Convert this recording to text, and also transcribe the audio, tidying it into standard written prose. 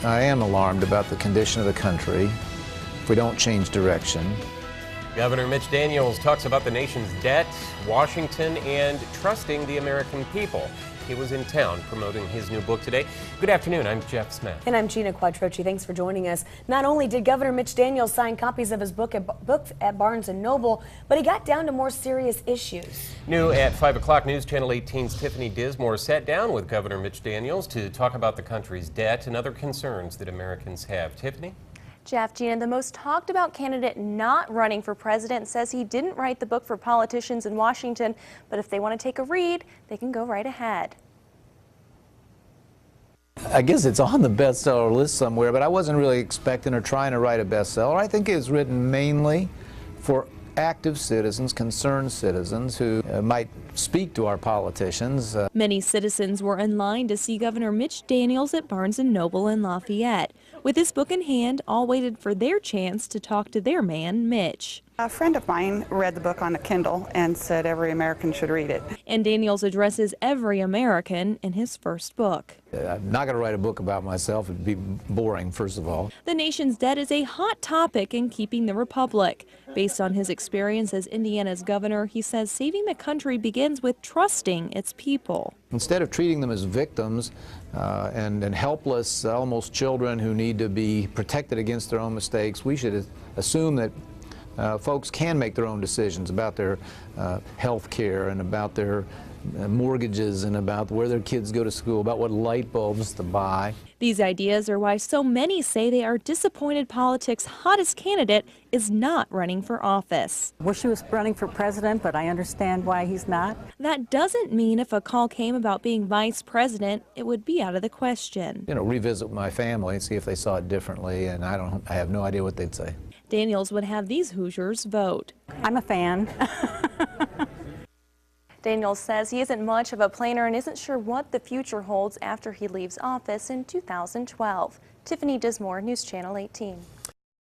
I am alarmed about the condition of the country if we don't change direction. Governor Mitch Daniels talks about the nation's debt, Washington, and trusting the American people. He was in town promoting his new book today. Good afternoon, I'm Jeff Smith. And I'm Gina Quattrochi. Thanks for joining us. Not only did Governor Mitch Daniels sign copies of his book at Barnes & Noble, but he got down to more serious issues. New at 5 o'clock, News Channel 18's Tiffany Dismore sat down with Governor Mitch Daniels to talk about the country's debt and other concerns that Americans have. Tiffany? Jeff, Gina, the most talked about candidate not running for president says he didn't write the book for politicians in Washington, but if they want to take a read, they can go right ahead. I guess it's on the bestseller list somewhere, but I wasn't really expecting or trying to write a bestseller. I think it's written mainly for active citizens, concerned citizens who might speak to our politicians. Many citizens were in line to see Governor Mitch Daniels at Barnes & Noble in Lafayette. With his book in hand, all waited for their chance to talk to their man, Mitch. A friend of mine read the book on a Kindle and said every American should read it. And Daniels addresses every American in his first book. I'm not going to write a book about myself. It'd be boring, first of all. The nation's debt is a hot topic in keeping the republic. Based on his experience as Indiana's governor, he says saving the country begins with trusting its people. Instead of treating them as victims and helpless, almost children who need to be protected against their own mistakes, we should assume that folks can make their own decisions about their health care and about their mortgages and about where their kids go to school, about what light bulbs to buy. These ideas are why so many say they are disappointed politics' hottest candidate is not running for office. Wish he was running for president, but I understand why he's not. That doesn't mean if a call came about being vice president, it would be out of the question. You know, revisit my family and see if they saw it differently, and I have no idea what they'd say. Daniels would have these Hoosiers vote. I'm a fan. Daniels says he isn't much of a planner and isn't sure what the future holds after he leaves office in 2012. Tiffany Dismore, News Channel 18.